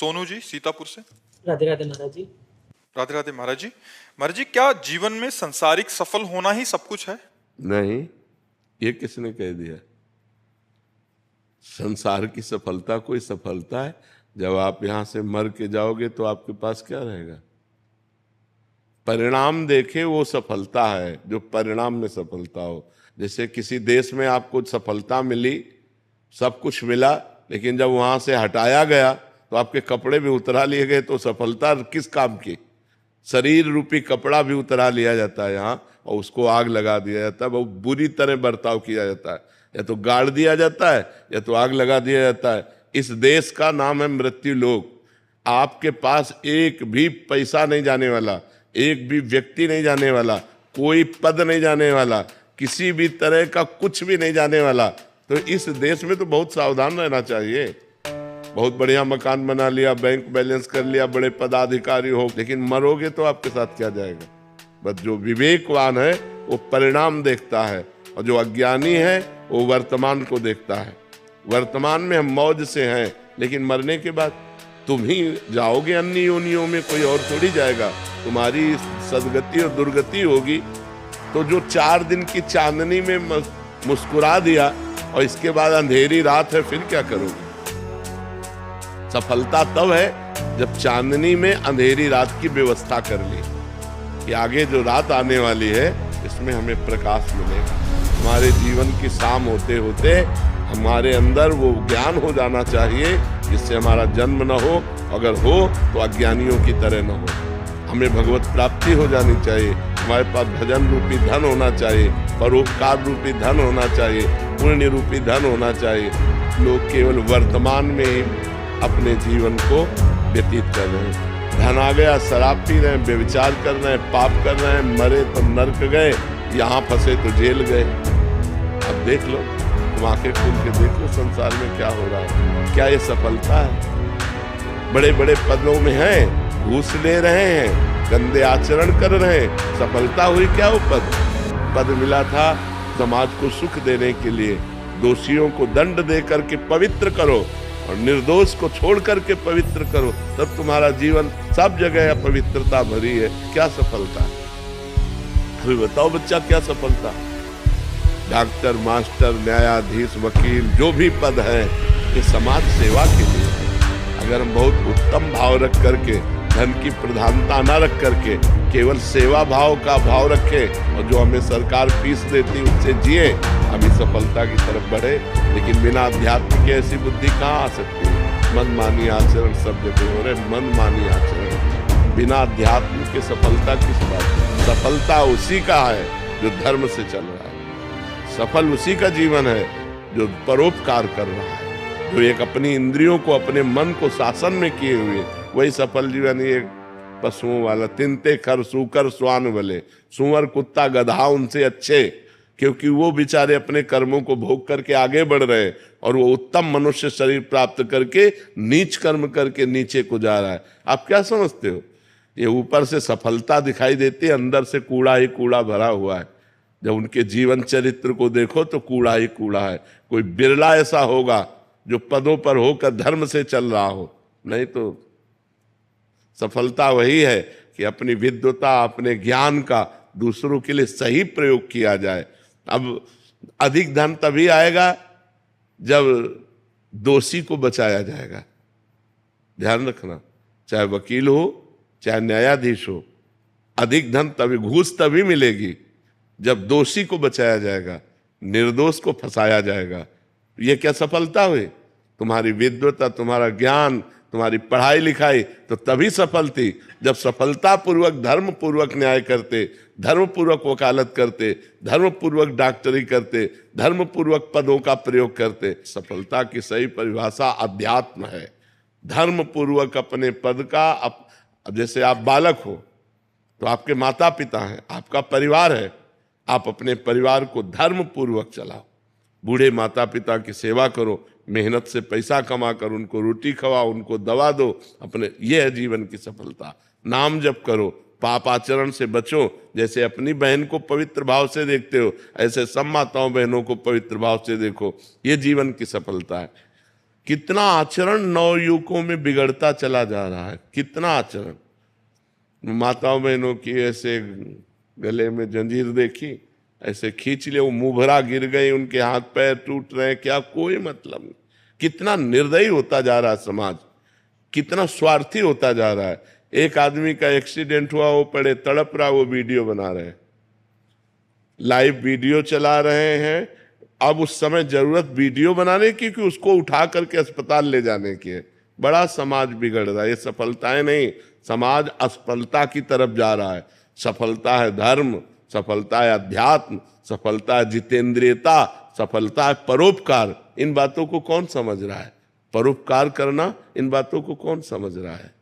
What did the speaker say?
सोनू जी सीतापुर से। राधे राधे महाराज जी। राधे राधे महाराज जी। महाराज जी, क्या जीवन में संसारिक सफल होना ही सब कुछ है? नहीं, ये किसने कह दिया? संसार की सफलता कोई सफलता है? जब आप यहां से मर के जाओगे तो आपके पास क्या रहेगा? परिणाम देखे वो सफलता है, जो परिणाम में सफलता हो। जैसे किसी देश में आपको सफलता मिली, सब कुछ मिला, लेकिन जब वहां से हटाया गया तो आपके कपड़े भी उतरा लिए गए, तो सफलता किस काम की? शरीर रूपी कपड़ा भी उतरा लिया जाता है यहाँ, और उसको आग लगा दिया जाता है, बहुत बुरी तरह बर्ताव किया जाता है। या तो गाड़ दिया जाता है या तो आग लगा दिया जाता है। इस देश का नाम है मृत्यु लोक। आपके पास एक भी पैसा नहीं जाने वाला, एक भी व्यक्ति नहीं जाने वाला, कोई पद नहीं जाने वाला, किसी भी तरह का कुछ भी नहीं जाने वाला। तो इस देश में तो बहुत सावधान रहना चाहिए। बहुत बढ़िया मकान बना लिया, बैंक बैलेंस कर लिया, बड़े पदाधिकारी हो, लेकिन मरोगे तो आपके साथ क्या जाएगा? बस जो विवेकवान है वो परिणाम देखता है, और जो अज्ञानी है वो वर्तमान को देखता है। वर्तमान में हम मौज से हैं, लेकिन मरने के बाद तुम ही जाओगे अन्य योनियों में, कोई और थोड़ी जाएगा। तुम्हारी सदगति और दुर्गति होगी। तो जो 4 दिन की चांदनी में मुस्कुरा दिया और इसके बाद अंधेरी रात है, फिर क्या करोगे? सफलता तब है जब चांदनी में अंधेरी रात की व्यवस्था कर ली कि आगे जो रात आने वाली है इसमें हमें प्रकाश मिलेगा। हमारे जीवन की शाम होते होते हमारे अंदर वो ज्ञान हो जाना चाहिए जिससे हमारा जन्म न हो, अगर हो तो अज्ञानियों की तरह न हो। हमें भगवत प्राप्ति हो जानी चाहिए। हमारे पास भजन रूपी धन होना चाहिए, परोपकार रूपी धन होना चाहिए, पुण्य रूपी धन होना चाहिए। लोग केवल वर्तमान में ही अपने जीवन को व्यतीत कर रहे हैं। धन आ गया, शराब पी रहे हैं, व्यभिचार कर रहे हैं, पाप कर रहे हैं, मरे तो नर्क गए, यहाँ फंसे तो जेल गए। अब देख लो, तुम आंखें खोल के देख लो संसार में क्या हो रहा है। क्या ये सफलता है? बड़े बड़े पदों में हैं, घूस ले रहे हैं, गंदे आचरण कर रहे हैं, सफलता हुई क्या? वो पद मिला था समाज को सुख देने के लिए। दोषियों को दंड दे करके पवित्र करो और निर्दोष को छोड़ करके पवित्र करो, तब तुम्हारा जीवन सब जगह अपवित्रता भरी है। क्या सफलता है? अभी बताओ बच्चा, क्या सफलता? डॉक्टर, मास्टर, न्यायाधीश, वकील, जो भी पद है ये समाज सेवा के लिए है। अगर हम बहुत उत्तम भाव रख करके, धन की प्रधानता न रख करके, केवल सेवा भाव का भाव रखें और जो हमें सरकार फीस देती उससे जिए, हम इस सफलता की तरफ बढ़े। लेकिन बिना अध्यात्म की ऐसी बुद्धि कहाँ आ सकती है? मनमानी आचरण सब जगह हो रहे, मनमानी आचरण। बिना अध्यात्म के सफलता किस बात की? सफलता उसी का है जो धर्म से चल रहा है। सफल उसी का जीवन है जो परोपकार कर रहा है, जो एक अपनी इंद्रियों को, अपने मन को शासन में किए हुए, वही सफल जीवन। ये पशुओं वाला तिनते खर सूकर स्वान भले, सुअर कुत्ता गधा उनसे अच्छे, क्योंकि वो बेचारे अपने कर्मों को भोग करके आगे बढ़ रहे हैं और वो उत्तम मनुष्य शरीर प्राप्त करके नीच कर्म करके नीचे को जा रहा है। आप क्या समझते हो? ये ऊपर से सफलता दिखाई देती है, अंदर से कूड़ा ही कूड़ा भरा हुआ है। जब उनके जीवन चरित्र को देखो तो कूड़ा ही कूड़ा है। कोई बिरला ऐसा होगा जो पदों पर होकर धर्म से चल रहा हो, नहीं तो सफलता वही है कि अपनी विद्वता, अपने ज्ञान का दूसरों के लिए सही प्रयोग किया जाए। अब अधिक धन तभी आएगा जब दोषी को बचाया जाएगा। ध्यान रखना, चाहे वकील हो चाहे न्यायाधीश हो, अधिक धन तभी, घूस तभी मिलेगी जब दोषी को बचाया जाएगा, निर्दोष को फंसाया जाएगा। ये क्या सफलता हुई? तुम्हारी विद्वता, तुम्हारा ज्ञान, तुम्हारी पढ़ाई लिखाई तो तभी सफल थी जब सफलता पूर्वक, धर्म पूर्वक न्याय करते, धर्म पूर्वक वकालत करते, धर्म पूर्वक डॉक्टरी करते, धर्म पूर्वक पदों का प्रयोग करते। सफलता की सही परिभाषा अध्यात्म है। धर्म पूर्वक अपने पद का, अब जैसे आप बालक हो तो आपके माता पिता हैं, आपका परिवार है, आप अपने परिवार को धर्म पूर्वक चलाओ। बूढ़े माता पिता की सेवा करो, मेहनत से पैसा कमा कर उनको रोटी खवाओ, उनको दवा दो, अपने, ये है जीवन की सफलता। नाम जप करो, पाप आचरण से बचो। जैसे अपनी बहन को पवित्र भाव से देखते हो, ऐसे सब माताओं बहनों को पवित्र भाव से देखो। ये जीवन की सफलता है। कितना आचरण नवयुवकों में बिगड़ता चला जा रहा है, कितना आचरण। माताओं बहनों की ऐसे गले में जंजीर देखी, ऐसे खींच ले, वो मुंह भरा गिर गए, उनके हाथ पैर टूट रहे हैं, क्या कोई मतलब नहीं। कितना निर्दयी होता जा रहा है समाज, कितना स्वार्थी होता जा रहा है। एक आदमी का एक्सीडेंट हुआ, वो पड़े तड़प रहा, वो वीडियो बना रहे हैं, लाइव वीडियो चला रहे हैं। अब उस समय जरूरत वीडियो बनाने की कि उसको उठा करके अस्पताल ले जाने की है। बड़ा समाज बिगड़ रहा है, ये सफलताएं नहीं, समाज असफलता की तरफ जा रहा है। सफलता है धर्म, सफलता है अध्यात्म, सफलता है जितेंद्रियता, सफलता है परोपकार। इन बातों को कौन समझ रहा है? परोपकार करना, इन बातों को कौन समझ रहा है?